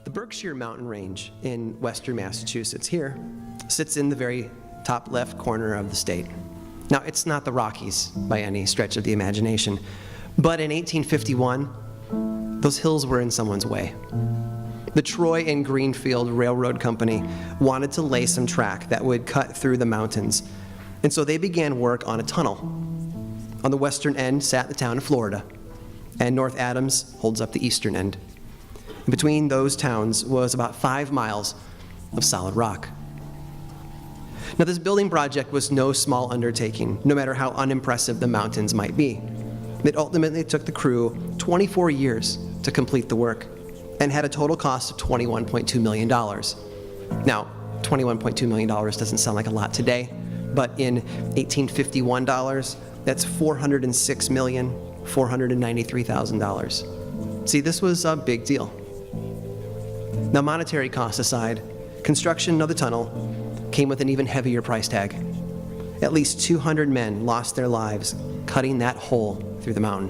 The Berkshire Mountain Range in western Massachusetts here sits in the very top left corner of the state. Now, it's not the Rockies by any stretch of the imagination, but in 1851, those hills were in someone's way. The Troy and Greenfield Railroad Company wanted to lay some track that would cut through the mountains, and so they began work on a tunnel. On the western end sat the town of Florida, and North Adams holds up the eastern end. Between those towns was about 5 miles of solid rock. Now, this building project was no small undertaking, no matter how unimpressive the mountains might be. It ultimately took the crew 24 years to complete the work and had a total cost of $21.2 million. Now, $21.2 million doesn't sound like a lot today, but in 1851 dollars, that's $406,493,000. See, this was a big deal. Now, monetary costs aside, construction of the tunnel came with an even heavier price tag. At least 200 men lost their lives cutting that hole through the mountain.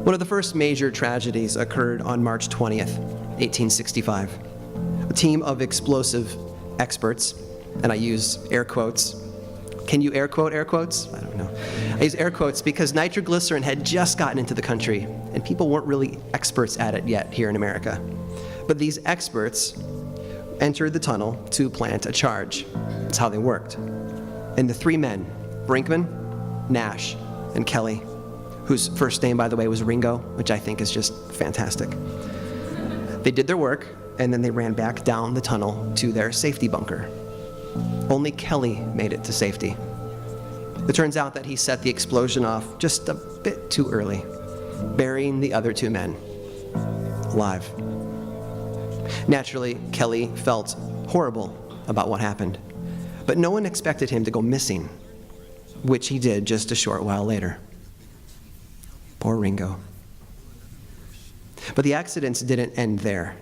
One of the first major tragedies occurred on March 20th, 1865. A team of explosive experts, and I use air quotes. Can you air quotes? I don't know. I use air quotes because nitroglycerin had just gotten into the country, and people weren't really experts at it yet here in America. But these experts entered the tunnel to plant a charge. That's how they worked. And the 3 men, Brinkman, Nash, and Kelly, whose first name, by the way, was Ringo, which I think is just fantastic. They did their work, and then they ran back down the tunnel to their safety bunker. Only Kelly made it to safety. It turns out that he set the explosion off just a bit too early, burying the other 2 men alive. Naturally, Kelly felt horrible about what happened, but no one expected him to go missing, which he did just a short while later. Poor Ringo. But the accidents didn't end there.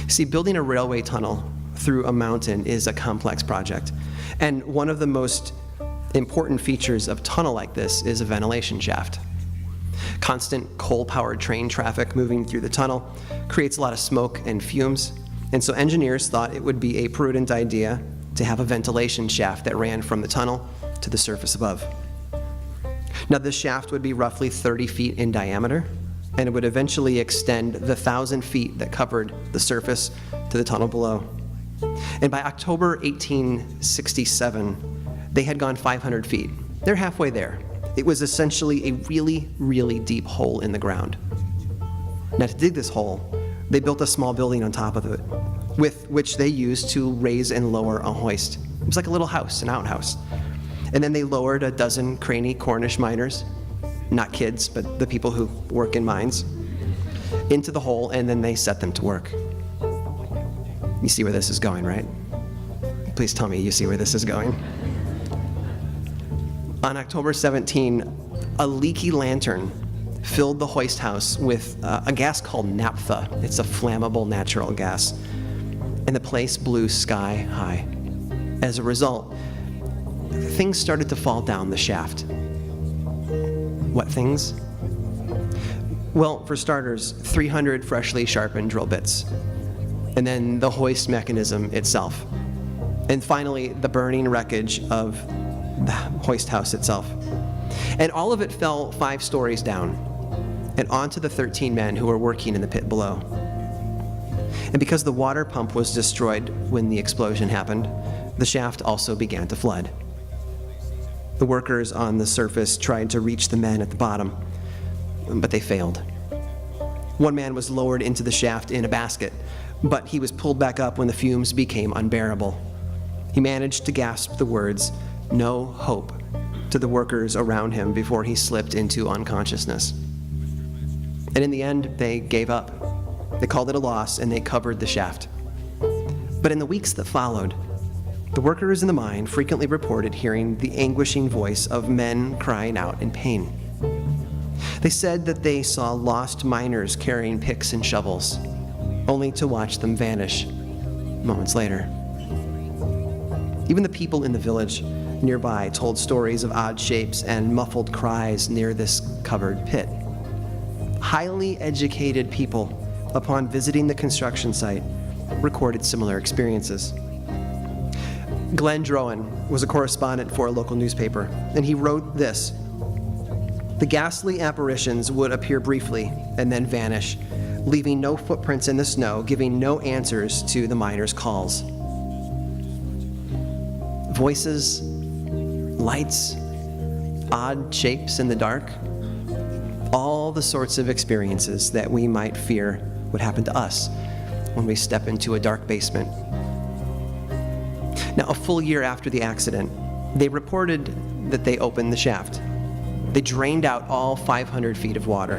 See, building a railway tunnel through a mountain is a complex project, and one of the most important features of a tunnel like this is a ventilation shaft. Constant coal-powered train traffic moving through the tunnel creates a lot of smoke and fumes, and so engineers thought it would be a prudent idea to have a ventilation shaft that ran from the tunnel to the surface above. Now, this shaft would be roughly 30 feet in diameter, and it would eventually extend the 1,000 feet that covered the surface to the tunnel below. And by October 1867, they had gone 500 feet. They're halfway there. It was essentially a really, really deep hole in the ground. Now, to dig this hole, they built a small building on top of it, with which they used to raise and lower a hoist. It was like a little house, an outhouse. And then they lowered a dozen cranny Cornish miners, not kids, but the people who work in mines, into the hole, and then they set them to work. You see where this is going, right? Please tell me you see where this is going. On October 17, a leaky lantern filled the hoist house with a gas called naphtha. It's a flammable natural gas. And the place blew sky high. As a result, things started to fall down the shaft. What things? Well, for starters, 300 freshly sharpened drill bits. And then the hoist mechanism itself. And finally, the burning wreckage of the hoist house itself. And all of it fell 5 stories down and onto the 13 men who were working in the pit below. And because the water pump was destroyed when the explosion happened, the shaft also began to flood. The workers on the surface tried to reach the men at the bottom, but they failed. One man was lowered into the shaft in a basket, but he was pulled back up when the fumes became unbearable. He managed to gasp the words, "No hope," to the workers around him before he slipped into unconsciousness. And in the end, they gave up. They called it a loss, and they covered the shaft. But in the weeks that followed, the workers in the mine frequently reported hearing the anguishing voice of men crying out in pain. They said that they saw lost miners carrying picks and shovels, only to watch them vanish moments later. Even the people in the village nearby told stories of odd shapes and muffled cries near this covered pit. highly educated people, upon visiting the construction site, recorded similar experiences. Glenn Drowan was a correspondent for a local newspaper, and he wrote this: "The ghastly apparitions would appear briefly and then vanish, leaving no footprints in the snow, giving no answers to the miners' calls." Voices, lights, odd shapes in the dark, all the sorts of experiences that we might fear would happen to us when we step into a dark basement. Now, a full year after the accident, they reported that they opened the shaft. They drained out all 500 feet of water.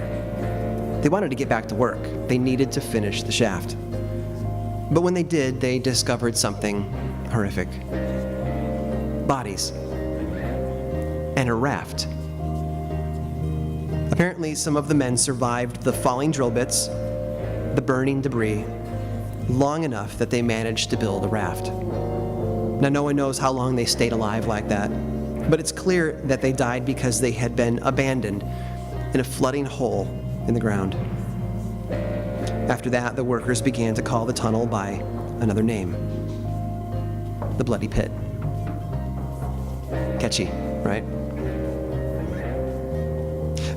They wanted to get back to work. They needed to finish the shaft. But when they did, they discovered something horrific. Bodies. And a raft. Apparently, some of the men survived the falling drill bits, the burning debris, long enough that they managed to build a raft. Now, no one knows how long they stayed alive like that, but it's clear that they died because they had been abandoned in a flooding hole in the ground. After that, the workers began to call the tunnel by another name: the Bloody Pit. Catchy, right?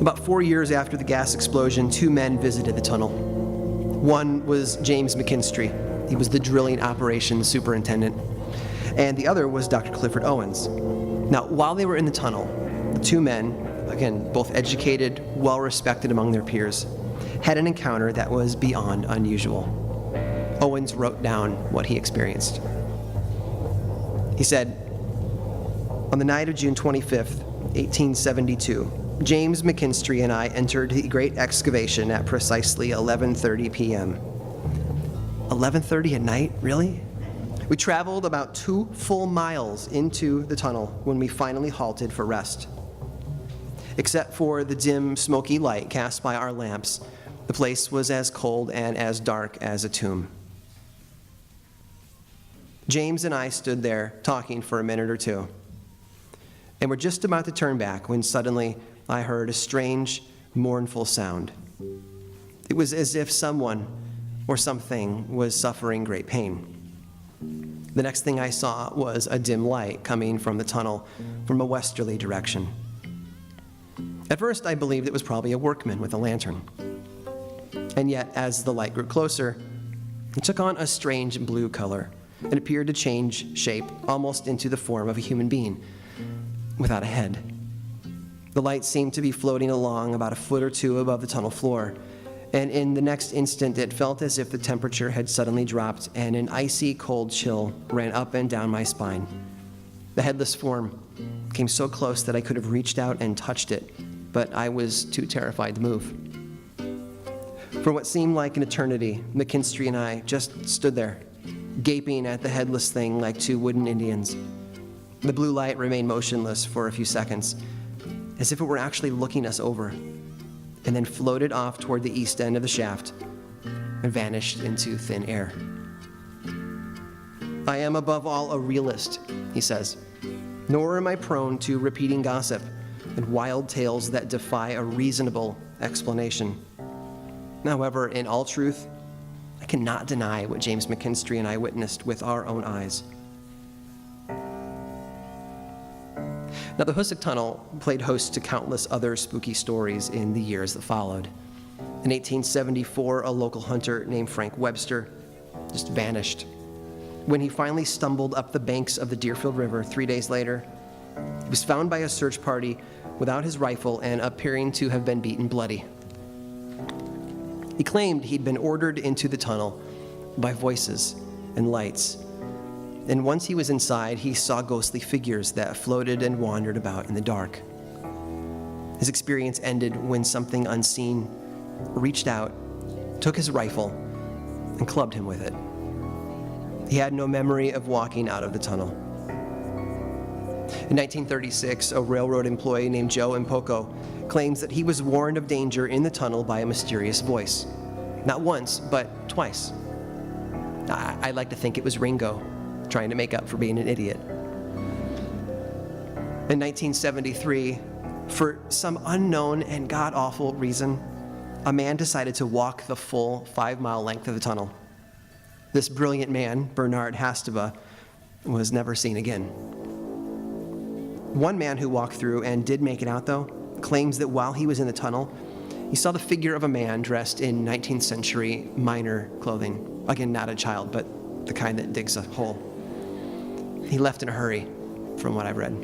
About 4 years after the gas explosion, 2 men visited the tunnel. One was James McKinstry. He was the drilling operations superintendent. And the other was Dr. Clifford Owens. Now, while they were in the tunnel, the 2 men, again, both educated, well-respected among their peers, had an encounter that was beyond unusual. Owens wrote down what he experienced. He said, "On the night of June 25th, 1872, James McKinstry and I entered the great excavation at precisely 11:30 p.m. 11:30 at night? Really? We traveled about 2 full miles into the tunnel when we finally halted for rest. Except for the dim, smoky light cast by our lamps, the place was as cold and as dark as a tomb. James and I stood there talking for a minute or two, and were just about to turn back when suddenly I heard a strange, mournful sound. It was as if someone or something was suffering great pain. The next thing I saw was a dim light coming from the tunnel from a westerly direction. At first, I believed it was probably a workman with a lantern. And yet, as the light grew closer, it took on a strange blue color and appeared to change shape almost into the form of a human being without a head. The light seemed to be floating along about a foot or 2 above the tunnel floor, and in the next instant it felt as if the temperature had suddenly dropped and an icy cold chill ran up and down my spine. The headless form came so close that I could have reached out and touched it, but I was too terrified to move. For what seemed like an eternity, McKinstry and I just stood there, gaping at the headless thing like 2 wooden Indians. The blue light remained motionless for a few seconds, as if it were actually looking us over, and then floated off toward the east end of the shaft and vanished into thin air. I am above all a realist, he says, nor am I prone to repeating gossip and wild tales that defy a reasonable explanation. However, in all truth, I cannot deny what James McKinstry and I witnessed with our own eyes. Now, the Hoosick Tunnel played host to countless other spooky stories in the years that followed. In 1874, a local hunter named Frank Webster just vanished. When he finally stumbled up the banks of the Deerfield River 3 days later, he was found by a search party without his rifle and appearing to have been beaten bloody. He claimed he'd been ordered into the tunnel by voices and lights. And once he was inside, he saw ghostly figures that floated and wandered about in the dark. His experience ended when something unseen reached out, took his rifle, and clubbed him with it. He had no memory of walking out of the tunnel. In 1936, a railroad employee named Joe Impoko claims that he was warned of danger in the tunnel by a mysterious voice. Not once, but twice. I like to think it was Ringo, trying to make up for being an idiot. In 1973, for some unknown and god-awful reason, a man decided to walk the full 5-mile length of the tunnel. This brilliant man, Bernard Hasteba, was never seen again. One man who walked through and did make it out, though, claims that while he was in the tunnel, he saw the figure of a man dressed in 19th century miner clothing. Again, not a child, but the kind that digs a hole. He left in a hurry, from what I've read.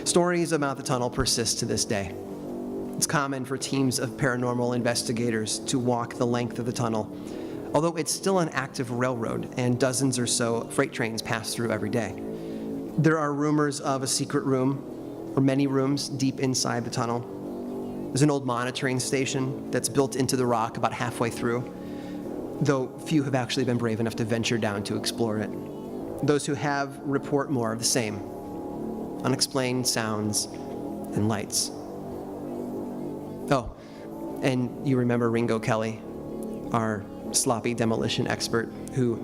Stories about the tunnel persist to this day. It's common for teams of paranormal investigators to walk the length of the tunnel, although it's still an active railroad and dozens or so freight trains pass through every day. There are rumors of a secret room, or many rooms deep inside the tunnel. There's an old monitoring station that's built into the rock about halfway through, though few have actually been brave enough to venture down to explore it. Those who have report more of the same: unexplained sounds and lights. Oh, and you remember Ringo Kelly, our sloppy demolition expert who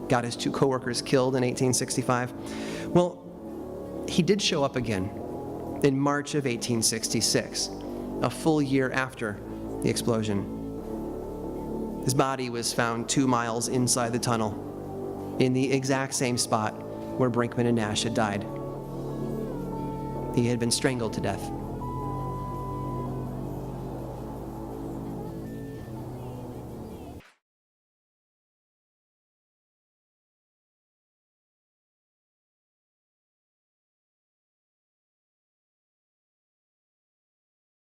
got his 2 coworkers killed in 1865? Well, he did show up again in March of 1866, a full year after the explosion. His body was found 2 miles inside the tunnel, in the exact same spot where Brinkman and Nash had died. He had been strangled to death.